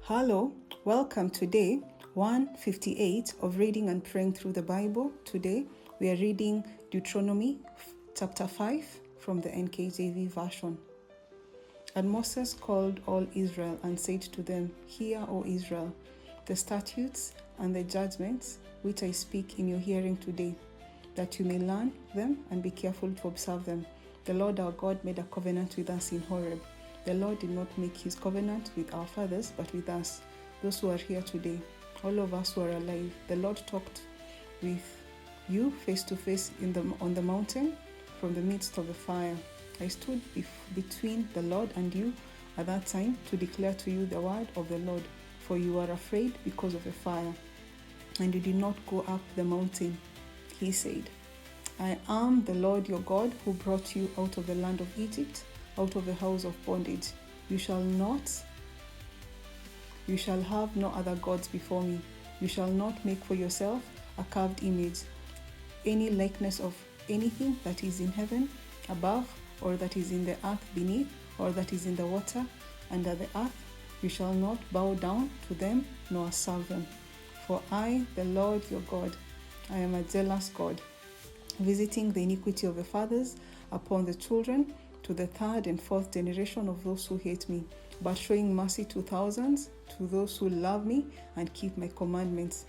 Hello, welcome to day 158 of reading and praying through the Bible. Today we are reading Deuteronomy chapter 5 from the NKJV version. And Moses called all Israel and said to them, Hear, O Israel, the statutes and the judgments which I speak in your hearing today, that you may learn them and be careful to observe them. The Lord our God made a covenant with us in Horeb. The Lord did not make his covenant with our fathers, but with us, those who are here today, all of us who are alive. The Lord talked with you face to face on the mountain from the midst of the fire. I stood between the Lord and you at that time to declare to you the word of the Lord, for you are afraid because of the fire, and you did not go up the mountain. He said, I am the Lord your God who brought you out of the land of Egypt, out of the house of bondage. You shall have no other gods before me. You shall not make for yourself a carved image, any likeness of anything that is in heaven above, or that is in the earth beneath, or that is in the water under the earth. You shall not bow down to them nor serve them. For I, the Lord your God, I am a jealous God, visiting the iniquity of the fathers upon the children, to the third and fourth generation of those who hate me, but showing mercy to thousands, to those who love me and keep my commandments.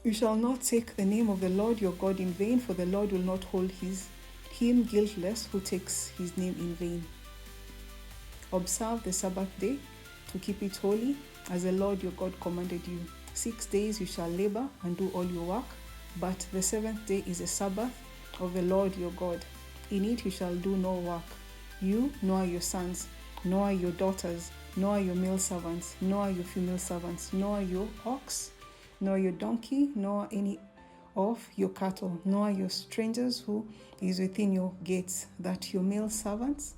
You shall not take the name of the Lord your God in vain, for the Lord will not hold him guiltless who takes his name in vain. Observe the Sabbath day to keep it holy, as the Lord your God commanded you. 6 days you shall labor and do all your work, but the seventh day is a Sabbath of the Lord your God. In it you shall do no work, you, nor your sons, nor your daughters, nor your male servants, nor your female servants, nor your ox, nor your donkey, nor any of your cattle, nor your strangers who is within your gates, that your male servants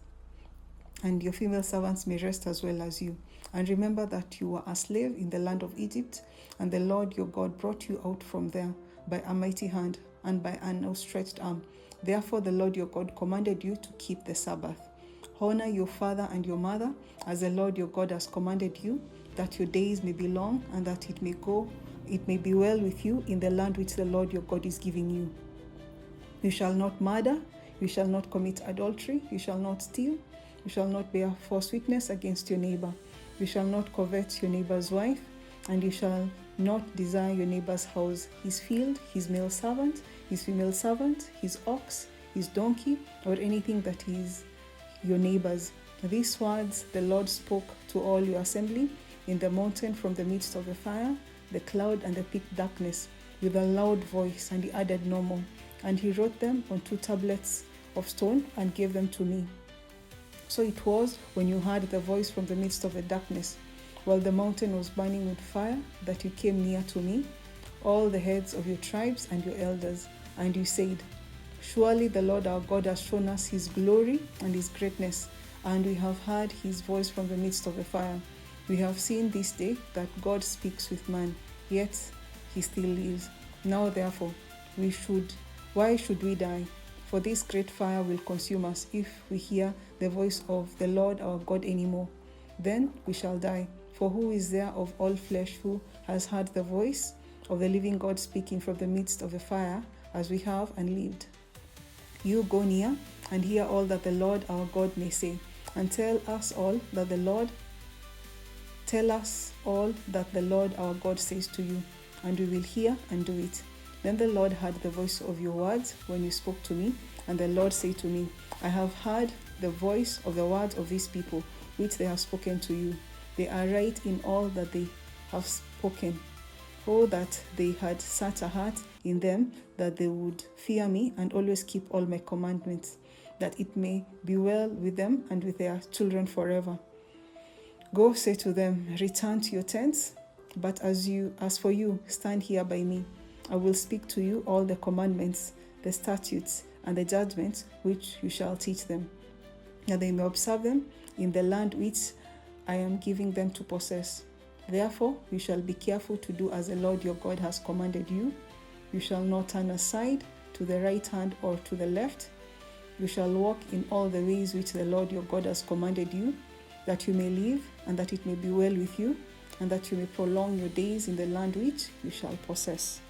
and your female servants may rest as well as you. And remember that you were a slave in the land of Egypt, and the Lord your God brought you out from there by a mighty hand and by an outstretched arm. Therefore the Lord your God commanded you to keep the Sabbath. Honor your father and your mother, as the Lord your God has commanded you, that your days may be long, and that it may be well with you in the land which the Lord your God is giving you. You shall not murder, you shall not commit adultery, you shall not steal, you shall not bear false witness against your neighbor, you shall not covet your neighbor's wife, and you shall not desire your neighbor's house, his field, his male servant, his female servant, his ox, his donkey, or anything that is your neighbor's. These words the Lord spoke to all your assembly in the mountain from the midst of the fire, the cloud, and the thick darkness, with a loud voice, and he added no more. And he wrote them on 2 tablets of stone and gave them to me. So it was, when you heard the voice from the midst of the darkness, while the mountain was burning with fire, that you came near to me, all the heads of your tribes and your elders, and you said, Surely the Lord our God has shown us his glory and his greatness, and we have heard his voice from the midst of the fire. We have seen this day that God speaks with man, yet he still lives. Now therefore, why should we die? For this great fire will consume us if we hear the voice of the Lord our God anymore. Then we shall die. For who is there of all flesh who has heard the voice of the living God speaking from the midst of the fire, as we have, and lived? You go near and hear all that the Lord our God may say, and tell us all that the Lord our God says to you, and we will hear and do it. Then the Lord heard the voice of your words when you spoke to me, and the Lord said to me, I have heard the voice of the words of these people, which they have spoken to you. They are right in all that they have spoken. Oh, that they had such a heart in them, that they would fear me and always keep all my commandments, that it may be well with them and with their children forever. Go, say to them, return to your tents, but as for you, stand here by me. I will speak to you all the commandments, the statutes, and the judgments which you shall teach them, that they may observe them in the land which I am giving them to possess. Therefore, you shall be careful to do as the Lord your God has commanded you. You shall not turn aside to the right hand or to the left. You shall walk in all the ways which the Lord your God has commanded you, that you may live and that it may be well with you, and that you may prolong your days in the land which you shall possess.